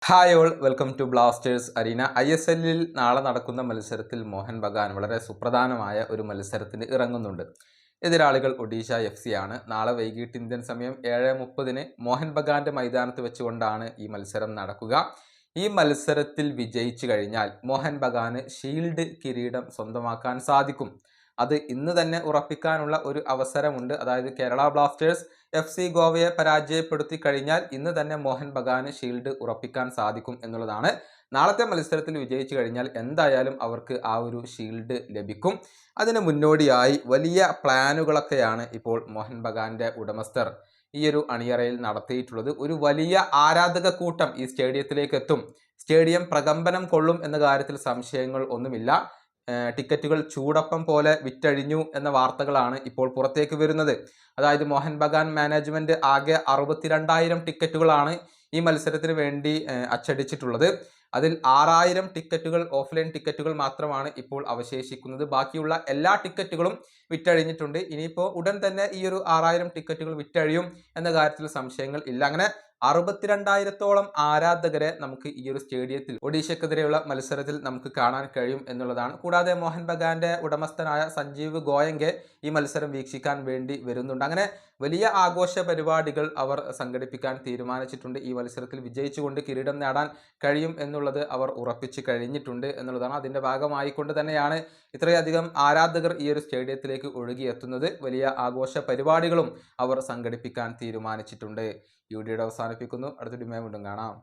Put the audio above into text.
Hi all, welcome to Blasters arena. ISL-ൽ നാളെ നടക്കുന്ന മത്സരത്തിൽ മോഹൻ ബഗാൻ വളരെ സുപ്രധാനമായ ഒരു മത്സരത്തിന് ഇറങ്ങുന്നുണ്ട്. എതിരാളികൾ ഒഡീഷ FC ആണ്. നാളെ വൈകിട്ട് ഇന്ത്യൻ സമയം 7:30 മോഹൻ ബഗാന്റെ മൈതാനത്ത് വെച്ചുകൊണ്ടാണ് ഈ മത്സരം നടക്കുക. ഈ മത്സരത്തിൽ വിജയിച്ചു കഴിഞ്ഞാൽ മോഹൻ ബഗാന് ഷീൽഡ് കിരീടം സ്വന്തമാക്കാൻ സാധിക്കും. അത് ഇന്ന് തന്നെ ഉറപ്പിക്കാനുള്ള ഒരു അവസരമുണ്ട്. അതായത് കേരള ബ്ലാസ്റ്റേഴ്സ് FC ഗോവയെ പരാജയപ്പെടുത്തി കഴിഞ്ഞാൽ ഇന്ന് തന്നെ മോഹൻ ബഗാന് ഷീൽഡ് ഉറപ്പിക്കാൻ സാധിക്കും എന്നുള്ളതാണ്. നാളത്തെ മത്സരത്തിൽ വിജയിച്ചു കഴിഞ്ഞാൽ എന്തായാലും അവർക്ക് ആ ഒരു ഷീൽഡ് ലഭിക്കും. അതിന് മുന്നോടിയായി വലിയ പ്ലാനുകളൊക്കെയാണ് ഇപ്പോൾ മോഹൻ ബഗാന്റെ ഉടമസ്ഥർ ഈ ഒരു അണിയറയിൽ നടത്തിയിട്ടുള്ളത്. ഒരു വലിയ ആരാധക കൂട്ടം ഈ സ്റ്റേഡിയത്തിലേക്ക് എത്തും. സ്റ്റേഡിയം പ്രകമ്പനം കൊള്ളും എന്ന കാര്യത്തിൽ സംശയങ്ങൾ ഒന്നുമില്ല. ടിക്കറ്റുകൾ ചൂടപ്പം പോലെ വിറ്റഴിഞ്ഞു എന്ന വാർത്തകളാണ് ഇപ്പോൾ പുറത്തേക്ക് വരുന്നത്. അതായത് മോഹൻ ബഗാൻ മാനേജ്മെന്റ് ആകെ 62,000 ടിക്കറ്റുകളാണ് ഈ മത്സരത്തിന് വേണ്ടി അച്ചടിച്ചിട്ടുള്ളത്. അതിൽ 6,000 ടിക്കറ്റുകൾ ഓഫ്ലൈൻ ടിക്കറ്റുകൾ മാത്രമാണ് ഇപ്പോൾ അവശേഷിക്കുന്നത്. ബാക്കിയുള്ള എല്ലാ ടിക്കറ്റുകളും വിറ്റഴിഞ്ഞിട്ടുണ്ട്. ഇനിയിപ്പോൾ ഉടൻ തന്നെ ഈ ഒരു 6,000 ടിക്കറ്റുകൾ വിറ്റഴിയും എന്ന കാര്യത്തിൽ സംശയങ്ങൾ ഇല്ല. അങ്ങനെ 62,000-ഓളം ആരാധകരെ നമുക്ക് ഈ ഒരു സ്റ്റേഡിയത്തിൽ ഒഡീഷയ്ക്കെതിരെയുള്ള മത്സരത്തിൽ നമുക്ക് കാണാൻ കഴിയും എന്നുള്ളതാണ്. കൂടാതെ മോഹൻ ബഗാന്റെ ഉടമസ്ഥനായ സഞ്ജീവ് ഗോയങ്കെ ഈ മത്സരം വീക്ഷിക്കാൻ വേണ്ടി വരുന്നുണ്ട്. അങ്ങനെ വലിയ ആഘോഷ പരിപാടികൾ അവർ സംഘടിപ്പിക്കാൻ തീരുമാനിച്ചിട്ടുണ്ട്. ഈ മത്സരത്തിൽ വിജയിച്ചുകൊണ്ട് കിരീടം നേടാൻ കഴിയും എന്നുള്ളത് അവർ ഉറപ്പിച്ച് കഴിഞ്ഞിട്ടുണ്ട് എന്നുള്ളതാണ്. അതിൻ്റെ ഭാഗമായിക്കൊണ്ട് തന്നെയാണ് ഇത്രയധികം ആരാധകർ ഈ ഒരു സ്റ്റേഡിയത്തിലേക്ക് ഒഴുകിയെത്തുന്നത്. വലിയ ആഘോഷ പരിപാടികളും അവർ സംഘടിപ്പിക്കാൻ തീരുമാനിച്ചിട്ടുണ്ട്. ഈ വീഡിയോയുടെ അവസാനിപ്പിക്കുന്നു. അടുത്ത വീഡിയോയുമായി വീണ്ടും കാണാം.